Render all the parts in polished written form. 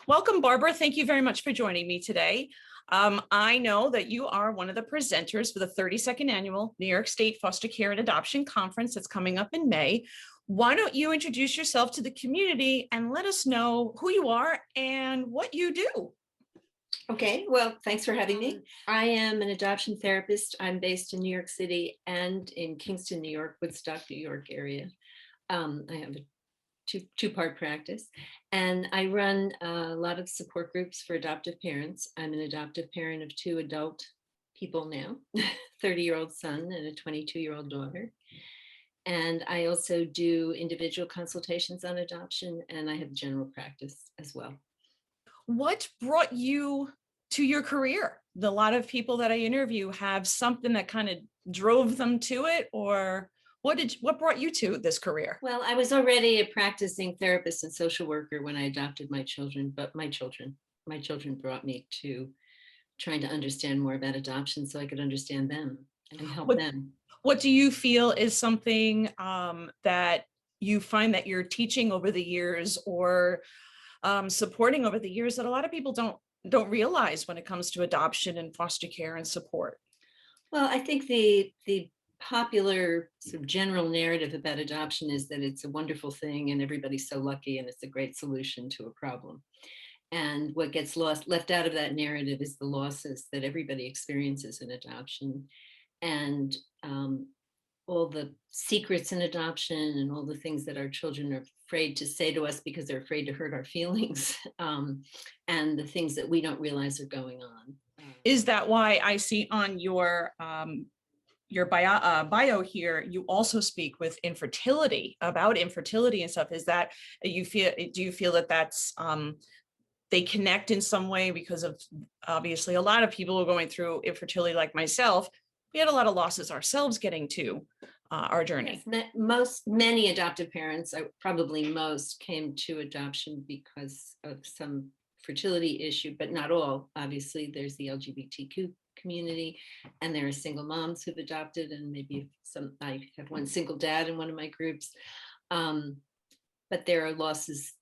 Welcome, Barbara. Thank you very much for joining me today. I know that you are one of the presenters for the 32nd Annual New York State Foster Care and Adoption Conference that's coming up in May. Why don't you introduce yourself to the community and let us know who you are and what you do? Okay, well, thanks for having me. I am an adoption therapist. I'm based in New York City and in Kingston, New York, Woodstock, New York area. I have a two-part practice, and I run a lot of support groups for adoptive parents. I'm an adoptive parent of two adult people now, 30-year-old son and a 22-year-old daughter. And I also do individual consultations on adoption, and I have general practice as well. What brought you to your career? A lot of people that I interview have something that kind of drove them to it, or what brought you to this career? Well, I was already a practicing therapist and social worker when I adopted my children, but my children brought me to trying to understand more about adoption so I could understand them and help them. What do you feel is something that you find that you're teaching over the years or supporting over the years that a lot of people don't realize when it comes to adoption and foster care and support? Well, I think the popular sort of general narrative about adoption is that it's a wonderful thing and everybody's so lucky and it's a great solution to a problem. And what gets left out of that narrative is the losses that everybody experiences in adoption, and all the secrets in adoption and all the things that our children are afraid to say to us because they're afraid to hurt our feelings, and the things that we don't realize are going on. Is that why I see on your bio here, you also speak with infertility, about infertility and stuff? Is that do you feel that that's they connect in some way? Because of obviously a lot of people are going through infertility like myself. We had a lot of losses ourselves getting to our journey. Yes, many adoptive parents, probably most, came to adoption because of some fertility issue, but not all. Obviously, there's the LGBTQ community, and there are single moms who've adopted, and maybe some. I have one single dad in one of my groups, but there are losses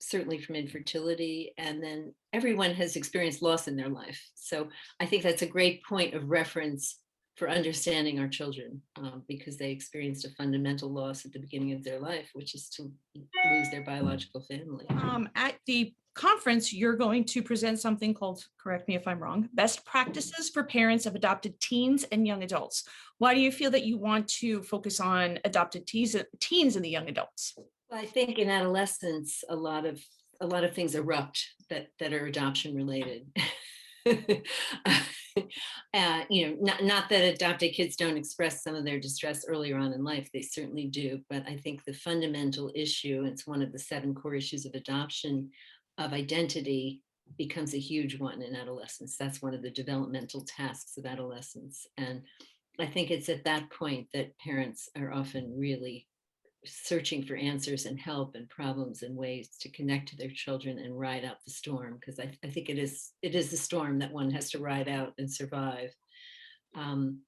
certainly from infertility, and then everyone has experienced loss in their life. So I think that's a great point of reference for understanding our children, because they experienced a fundamental loss at the beginning of their life, which is to lose their biological family. At the conference, you're going to present something called, correct me if I'm wrong, Best Practices for Parents of Adopted Teens and Young Adults. Why do you feel that you want to focus on adopted teens and the young adults? Well, I think in adolescence, a lot of things erupt that are adoption related. Not that adopted kids don't express some of their distress earlier on in life, they certainly do, but I think the fundamental issue, it's one of the 7 core issues of adoption, of identity, becomes a huge one in adolescence. That's one of the developmental tasks of adolescence, and I think it's at that point that parents are often really searching for answers and help and problems and ways to connect to their children and ride out the storm, because I think it is the storm that one has to ride out and survive. Do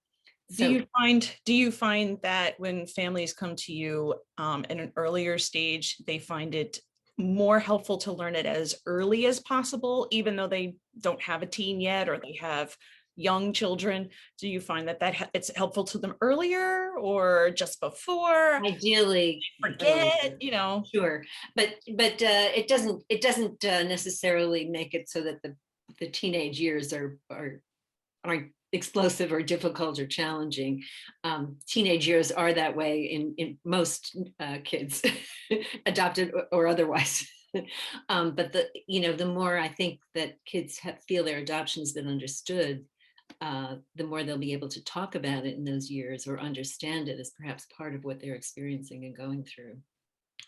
you find that when families come to you in an earlier stage, they find it more helpful to learn it as early as possible, even though they don't have a teen yet or they have young children? Do you find that it's helpful to them earlier or just before? Ideally, forget, Sure, but it doesn't necessarily make it so that the teenage years aren't explosive or difficult or challenging. Teenage years are that way in most kids, adopted or otherwise. But the more I think that kids feel their adoption has been understood, the more they'll be able to talk about it in those years or understand it as perhaps part of what they're experiencing and going through.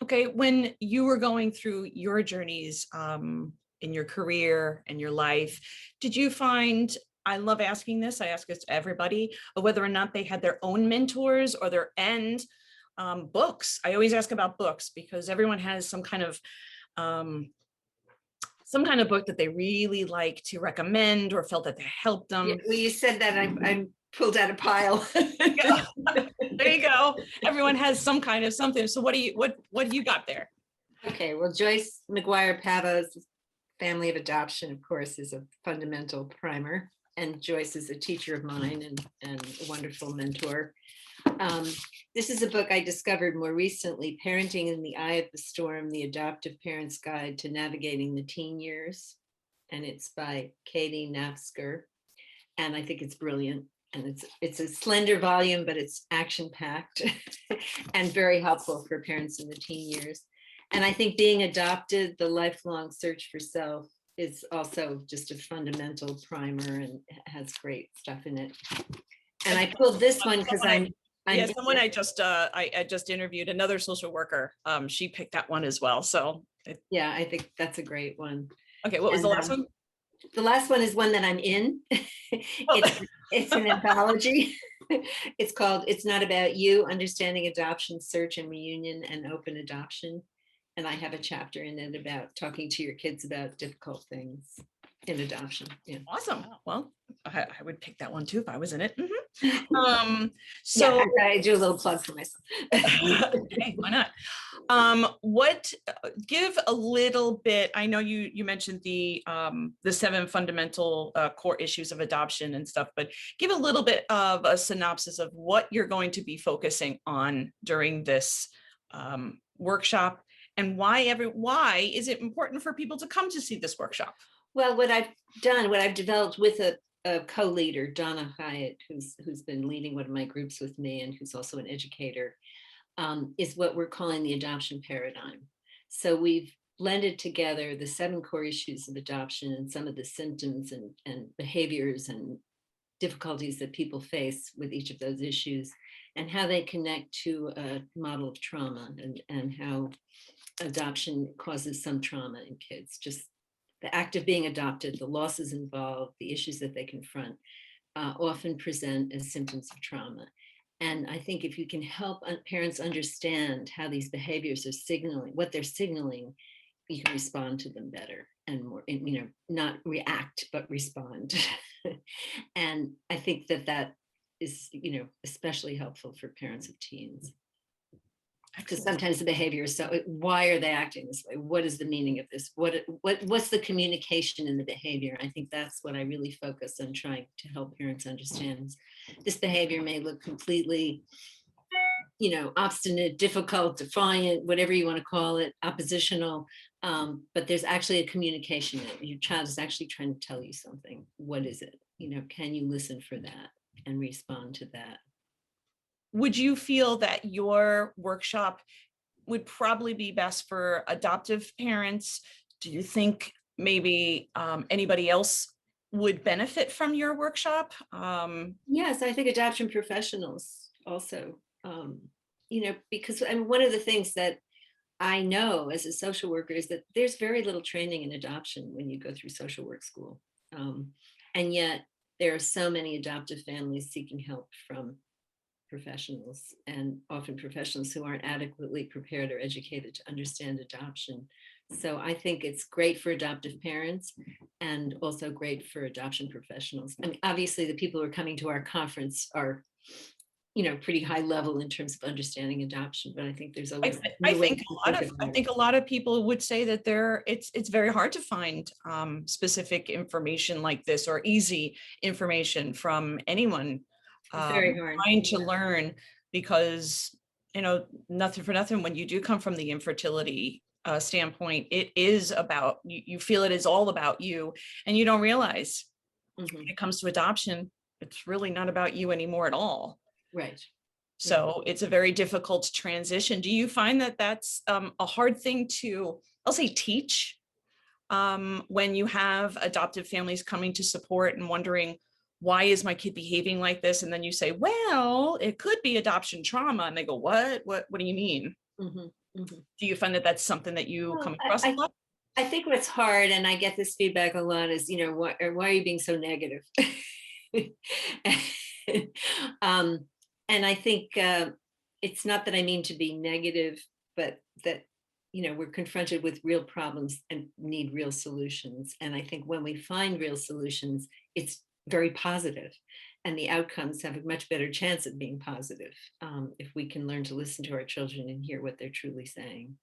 Okay, when you were going through your journeys in your career and your life, did you find, I love asking this, I ask this to everybody, whether or not they had their own mentors or their books? I always ask about books because everyone has some kind of book that they really like to recommend or felt that they helped them. Yeah, well, you said that, I pulled out a pile. There you go. Everyone has some kind of something. So what do you got there? Okay, well, Joyce McGuire Pava's family of adoption, of course, is a fundamental primer. And Joyce is a teacher of mine and a wonderful mentor. This is a book I discovered more recently, Parenting in the Eye of the Storm, The Adoptive Parent's Guide to Navigating the Teen Years. And it's by Katie Nafsker. And I think it's brilliant. And it's a slender volume, but it's action-packed and very helpful for parents in the teen years. And I think being adopted, the lifelong search for self, is also just a fundamental primer and has great stuff in it. And I pulled this one because I just interviewed another social worker. She picked that one as well. So yeah, I think that's a great one. Okay, what was the last one? The last one is one that I'm in. It's an anthology. It's called It's Not About You, Understanding Adoption, Search and Reunion and Open Adoption. And I have a chapter in it about talking to your kids about difficult things in adoption. Yeah. Awesome. Well, I would pick that one too if I was in it. So yeah, I do a little plug for myself. Hey, why not? Give a little bit. I know you mentioned the 7 fundamental core issues of adoption and stuff, but give a little bit of a synopsis of what you're going to be focusing on during this workshop, and why is it important for people to come to see this workshop? Well, what I've developed with a co-leader, Donna Hyatt, who's been leading one of my groups with me and who's also an educator, is what we're calling the adoption paradigm. So we've blended together the 7 core issues of adoption and some of the symptoms and behaviors and difficulties that people face with each of those issues, and how they connect to a model of trauma and how adoption causes some trauma in kids. Just the act of being adopted, the losses involved, the issues that they confront often present as symptoms of trauma. And I think if you can help parents understand how these behaviors are signaling, what they're signaling, you can respond to them better and more, not react, but respond. And I think that is, especially helpful for parents of teens. Because sometimes the behavior is so, why are they acting this way? What is the meaning of this? What's the communication in the behavior? I think that's what I really focus on trying to help parents understand. This behavior may look completely, obstinate, difficult, defiant, whatever you want to call it, oppositional, but there's actually a communication in it. Your child is actually trying to tell you something. What is it? Can you listen for that and respond to that? Would you feel that your workshop would probably be best for adoptive parents? Do you think maybe anybody else would benefit from your workshop? Yes, I think adoption professionals also, because one of the things that I know as a social worker is that there's very little training in adoption when you go through social work school. And yet there are so many adoptive families seeking help from professionals, and often professionals who aren't adequately prepared or educated to understand adoption. So I think it's great for adoptive parents and also great for adoption professionals. I mean, obviously the people who are coming to our conference are, pretty high level in terms of understanding adoption, but I think there's always I think a lot of people would say that it's very hard to find specific information like this, or easy information from anyone very hard. Trying to learn, because nothing for nothing, when you do come from the infertility standpoint, it is about you feel it is all about you, and you don't realize when it comes to adoption, it's really not about you anymore at all. Right. So it's a very difficult transition. Do you find that that's a hard thing to, I'll say, teach when you have adoptive families coming to support and wondering, why is my kid behaving like this? And then you say, well, it could be adoption trauma. And they go, what do you mean? Do you find that that's something that you come across a lot? I think what's hard, and I get this feedback a lot, is, why are you being so negative? And I think it's not that I mean to be negative, but that, we're confronted with real problems and need real solutions. And I think when we find real solutions, it's very positive, and the outcomes have a much better chance of being positive if we can learn to listen to our children and hear what they're truly saying.